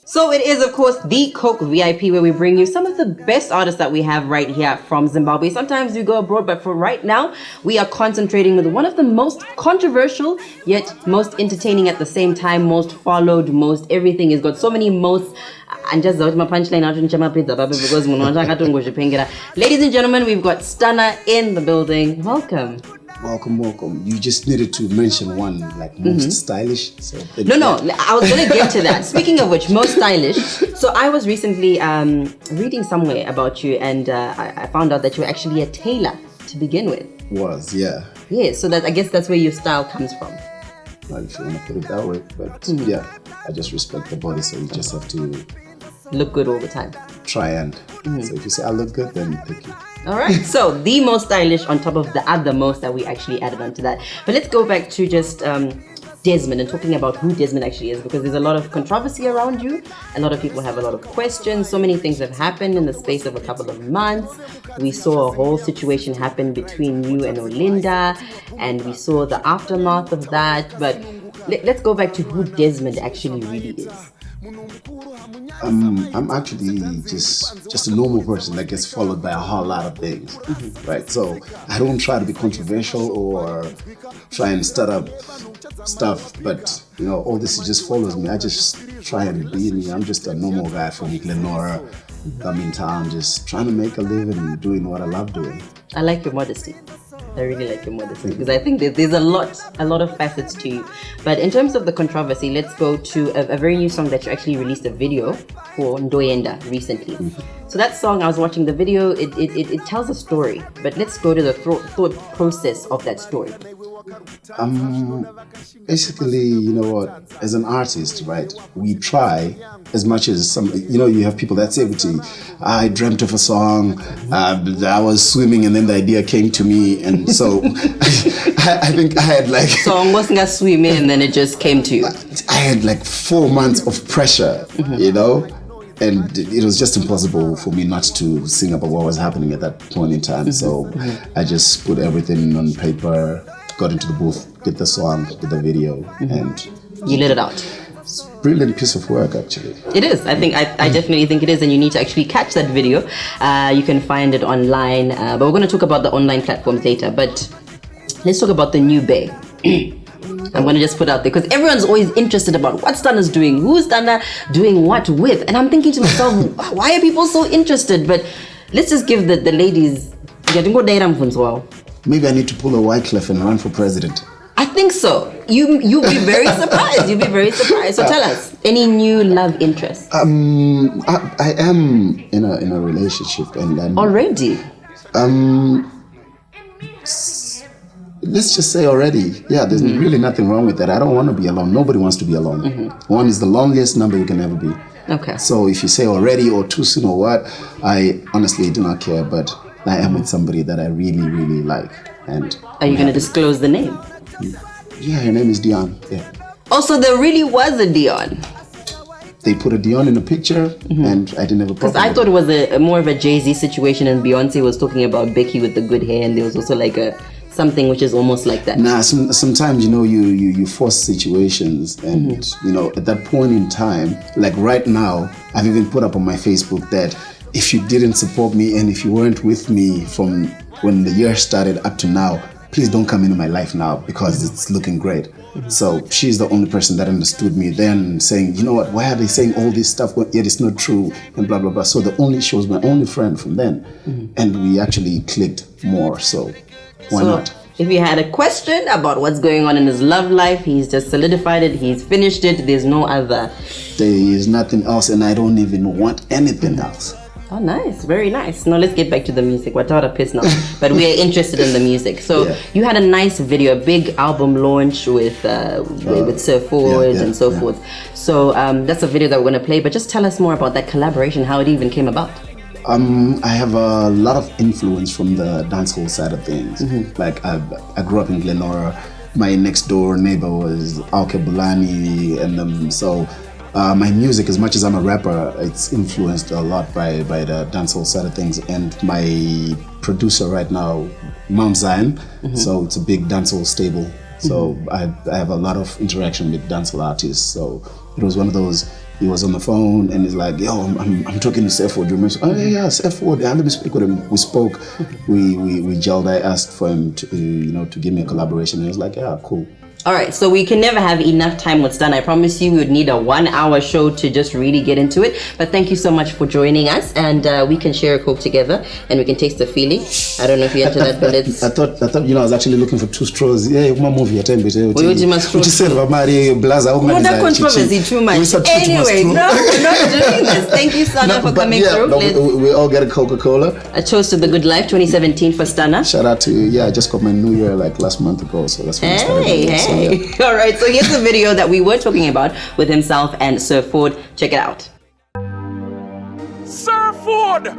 So it is, of course, the Coke VIP, where we bring you some of the best artists that we have right here from Zimbabwe. Sometimes we go abroad, but for right now, we are concentrating with one of the most controversial, yet most entertaining at the same time, most followed, most everything. It's got so many most. And just out my punchline out because ladies and gentlemen, we've got Stunner in the building. Welcome. Welcome. You just needed to mention one, like most stylish. So no, I was going to get to that. Speaking of which, most stylish. So I was recently reading somewhere about you, and I found out that you were actually a tailor to begin with. Yeah. Yeah, so I guess that's where your style comes from. Well, if you want to put it that way, but yeah, I just respect the body, so you just have to look good all the time. Try and. So if you say I look good, then thank you. All right, so the most stylish on top of the other most that we actually added onto that. But let's go back to just Desmond and talking about who Desmond actually is, because there's a lot of controversy around you. A lot of people have a lot of questions. So many things have happened in the space of a couple of months. We saw a whole situation happen between you and Olinda, and we saw the aftermath of that. But let's go back to who Desmond actually really is. I'm actually just a normal person that gets followed by a whole lot of things, right? So I don't try to be controversial or try and start up stuff, but all this just follows me. I just try and be me. I'm just a normal guy from Glenora. I'm in town just trying to make a living and doing what I love doing. I like your modesty. I really like your modesty, because I think there's a lot of facets to you. But in terms of the controversy, let's go to a very new song that you actually released a video for Ndoyenda recently. So that song, I was watching the video, it tells a story, but let's go to the thought process of that story. Basically, you know what, as an artist, right, we try as much as you have people that say, I dreamt of a song, I was swimming and then the idea came to me, and so I think I had like song wasn't gonna swim in and then it just came to you. I had like 4 months of pressure, and it was just impossible for me not to sing about what was happening at that point in time. So I just put everything on paper, got into the booth, did the song, did the video, and you let it out. It's a brilliant piece of work, actually. It is. I definitely think it is, and you need to actually catch that video. You can find it online, but we're going to talk about the online platforms later. But let's talk about the new Bay. I'm going to just put out there, because everyone's always interested about what Stunner's doing, who's Stunner doing what with, and I'm thinking to myself, why are people so interested? But let's just give the ladies getting good data as well. Maybe I need to pull a Wycliffe and run for president. I think so. You'll be very surprised. You'll be very surprised. So tell us, any new love interest? I am in a relationship, and already. Let's just say already. Yeah, there's really nothing wrong with that. I don't want to be alone. Nobody wants to be alone. One is the loneliest number you can ever be. Okay. So if you say already or too soon or what, I honestly do not care. But I am with somebody that I really, really like. And are you going to disclose the name? Yeah, her name is Dion. Yeah. Also, there really was a Dion. They put a Dion in a picture, and I didn't have a problem. Because I thought it was a more of a Jay-Z situation, and Beyonce was talking about Becky with the good hair, and there was also like something which is almost like that. Nah, sometimes you force situations, and at that point in time, like right now, I've even put up on my Facebook that if you didn't support me and if you weren't with me from when the year started up to now, please don't come into my life now, because it's looking great. So she's the only person that understood me then, saying, you know what, why are they saying all this stuff yet it's not true, and blah blah blah. So she was my only friend from then, and we actually clicked more. So why not? If you had a question about what's going on in his love life, he's just solidified it, he's finished it, there's no other. There is nothing else, and I don't even want anything else. Oh, nice. Very nice. Now let's get back to the music. We're out of piss now, but we're interested in the music. So you had a nice video, a big album launch with Sir Ford and so forth. So that's a video that we're going to play, but just tell us more about that collaboration, how it even came about. I have a lot of influence from the dancehall side of things. Like I grew up in Glenora. My next door neighbor was Alke Bulani, and so my music, as much as I'm a rapper, it's influenced a lot by the dancehall side of things. And my producer right now, Mount Zion, so it's a big dancehall stable. So I have a lot of interaction with dancehall artists. So it was one of those. He was on the phone and he's like, "Yo, I'm talking to Seford. You remember?" "Oh yeah, Seford. Yeah, let me speak with him." We spoke. We gelled. I asked for him to to give me a collaboration. And he was like, "Yeah, cool." All right, so we can never have enough time with Stunna. I promise you we would need a 1-hour show to just really get into it. But thank you so much for joining us, and we can share a Coke together and we can taste the feeling. I don't know if you're into that, but it's... I thought I was actually looking for 2 straws. Yeah, my movie at time. Which said that controversy too much. Anyway, no, we're not doing this. Thank you, Stunna, for coming through. We all get a Coca-Cola. A toast to the good life 2017 for Stunna. Shout out to I just got my New Year like last month ago, so that's when I started. Hey. All right, so here's the video that we were talking about with himself and Sir Ford. Check it out. Sir Ford!